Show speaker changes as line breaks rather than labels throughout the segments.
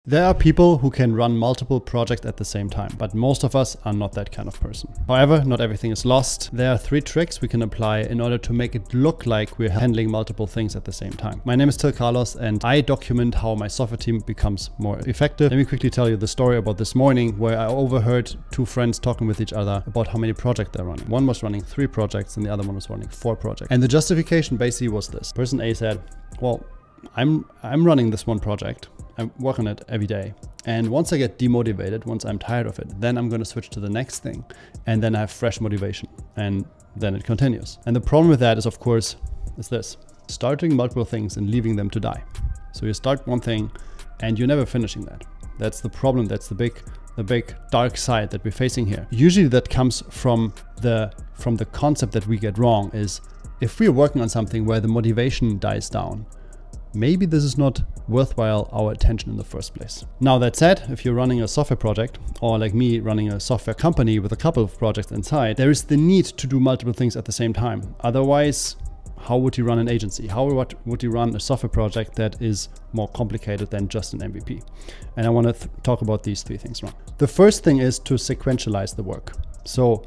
There are people who can run multiple projects at the same time, but most of us are not that kind of person. However, not everything is lost. There are 3 tricks we can apply in order to make it look like we're handling multiple things at the same time. My name is Carlos and I document how my software team becomes more effective. Let me quickly tell you the story about this morning where I overheard 2 friends talking with each other about how many projects they're running. One was running 3 projects and the other one was running 4 projects. And the justification basically was this. Person A said, well, I'm running this one project. I work on it every day. And once I get demotivated, once I'm tired of it, then I'm going to switch to the next thing. And then I have fresh motivation and then it continues. And the problem with that is, of course, is this: starting multiple things and leaving them to die. So you start one thing and you're never finishing that. That's the problem. That's the big dark side that we're facing here. Usually that comes from the concept that we get wrong is if we're working on something where the motivation dies down, maybe this is not worthwhile our attention in the first place. Now that said, if you're running a software project, or like me running a software company with a couple of projects inside, there is the need to do multiple things at the same time. Otherwise, how would you run an agency? How would you run a software project that is more complicated than just an MVP? And I want to talk about these 3 things now. The first thing is to sequentialize the work. So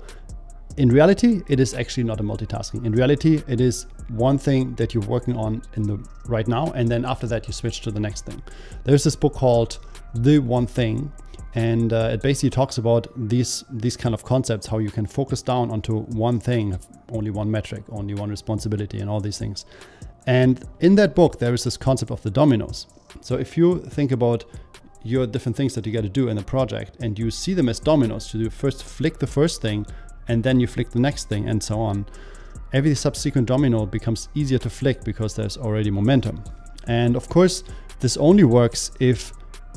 in reality, it is actually not a multitasking. In reality, it is one thing that you're working on right now, and then after that you switch to the next thing. There's this book called The One Thing, and it basically talks about these kind of concepts, how you can focus down onto one thing, only one metric, only one responsibility, and all these things. And in that book, there is this concept of the dominoes. So if you think about your different things that you got to do in a project, and you see them as dominoes, you first flick the first thing, and then you flick the next thing and so on. Every subsequent domino becomes easier to flick because there's already momentum. And of course, this only works if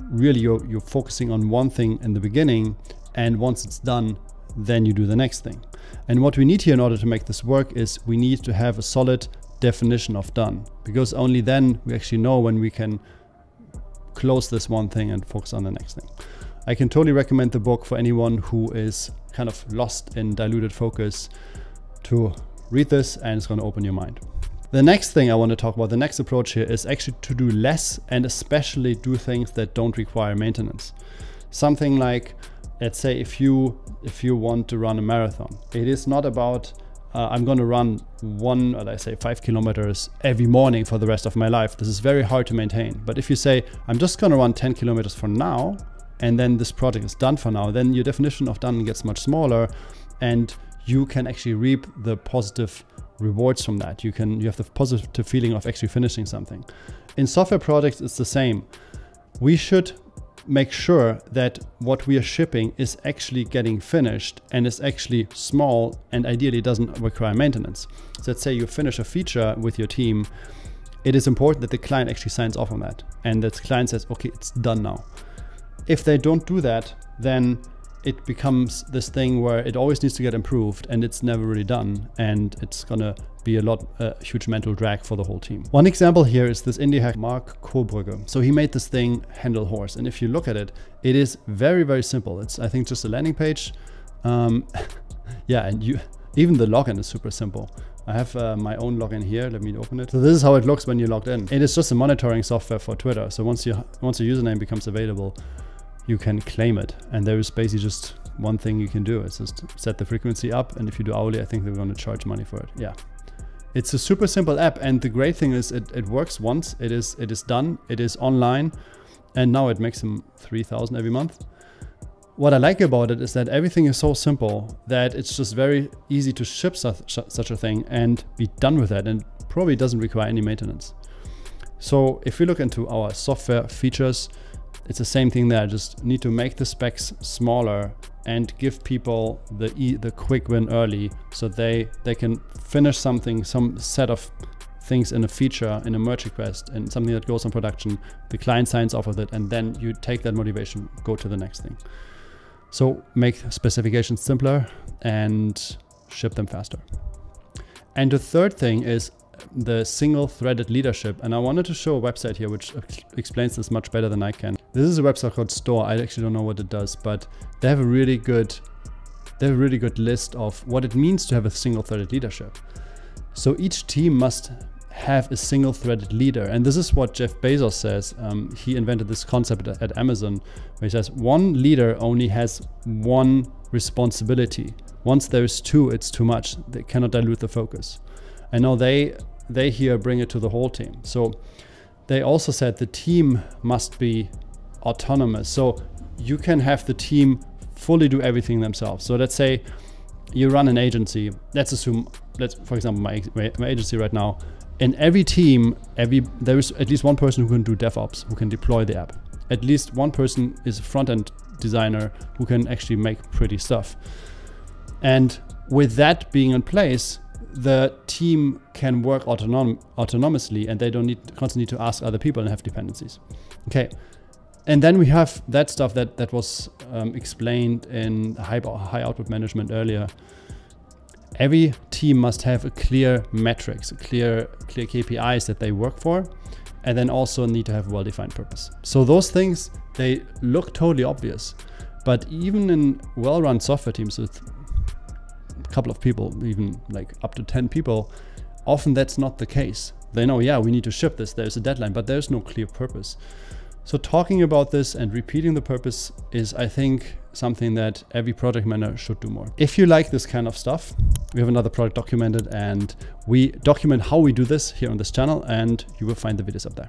really you're focusing on one thing in the beginning, and once it's done, then you do the next thing. And what we need here in order to make this work is we need to have a solid definition of done, because only then we actually know when we can close this one thing and focus on the next thing. I can totally recommend the book for anyone who is kind of lost in diluted focus to read this, and it's going to open your mind. The next thing I want to talk about, the next approach here, is actually to do less and especially do things that don't require maintenance. Something like, let's say if you want to run a marathon, it is not about I'm going to run 5 kilometers every morning for the rest of my life. This is very hard to maintain. But if you say, I'm just going to run 10 kilometers for now, and then this project is done for now, then your definition of done gets much smaller, and you can actually reap the positive rewards from that. You have the positive feeling of actually finishing something. In software projects, it's the same. We should make sure that what we are shipping is actually getting finished and is actually small and ideally doesn't require maintenance. So let's say you finish a feature with your team. It is important that the client actually signs off on that, and that the client says, okay, it's done now. If they don't do that, then it becomes this thing where it always needs to get improved and it's never really done, and it's gonna be a huge mental drag for the whole team. One example here is this indie hack, Mark Kohlbrugge. So he made this thing, Handle Horse, and if you look at it, it is very, very simple. It's, I think, just a landing page. Yeah, and even the login is super simple. I have my own login here. Let me open it. So this is how it looks when you're logged in. It is just a monitoring software for Twitter. So once your username becomes available, you can claim it. And there is basically just one thing you can do. It's just set the frequency up. And if you do hourly, I think they're going to charge money for it. Yeah. It's a super simple app. And the great thing is it works once. It is done. It is online. And now it makes them 3,000 every month. What I like about it is that everything is so simple that it's just very easy to ship such a thing and be done with that, and probably doesn't require any maintenance. So if we look into our software features, it's the same thing there. Just need to make the specs smaller and give people the quick win early, so they can finish something, some set of things in a feature, in a merge request, and something that goes on production. The client signs off with it, and then you take that motivation, go to the next thing. So make specifications simpler and ship them faster. And the third thing is the single-threaded leadership. And I wanted to show a website here which explains this much better than I can. This is a website called Store. I actually don't know what it does, but they have a really good list of what it means to have a single-threaded leadership. So each team must have a single-threaded leader. And this is what Jeff Bezos says. He invented this concept at Amazon, where he says one leader only has one responsibility. Once there's two, it's too much. They cannot dilute the focus. I know they here bring it to the whole team. So they also said the team must be autonomous. So you can have the team fully do everything themselves. So let's say you run an agency. Let's assume, for example, my agency right now. In every team, there is at least one person who can do DevOps, who can deploy the app. At least one person is a front-end designer who can actually make pretty stuff. And with that being in place, the team can work autonomously, and they don't constantly need to ask other people and have dependencies. Okay. And then we have that stuff that was explained in high output management earlier. Every team must have a clear metrics, clear KPIs that they work for, and then also need to have a well-defined purpose. So those things, they look totally obvious, but even in well-run software teams with a couple of people, even like up to 10 people, often that's not the case. They know, yeah, we need to ship this, there's a deadline, but there's no clear purpose. So talking about this and repeating the purpose is, I think, something that every project manager should do more. If you like this kind of stuff, we have another project documented, and we document how we do this here on this channel, and you will find the videos up there.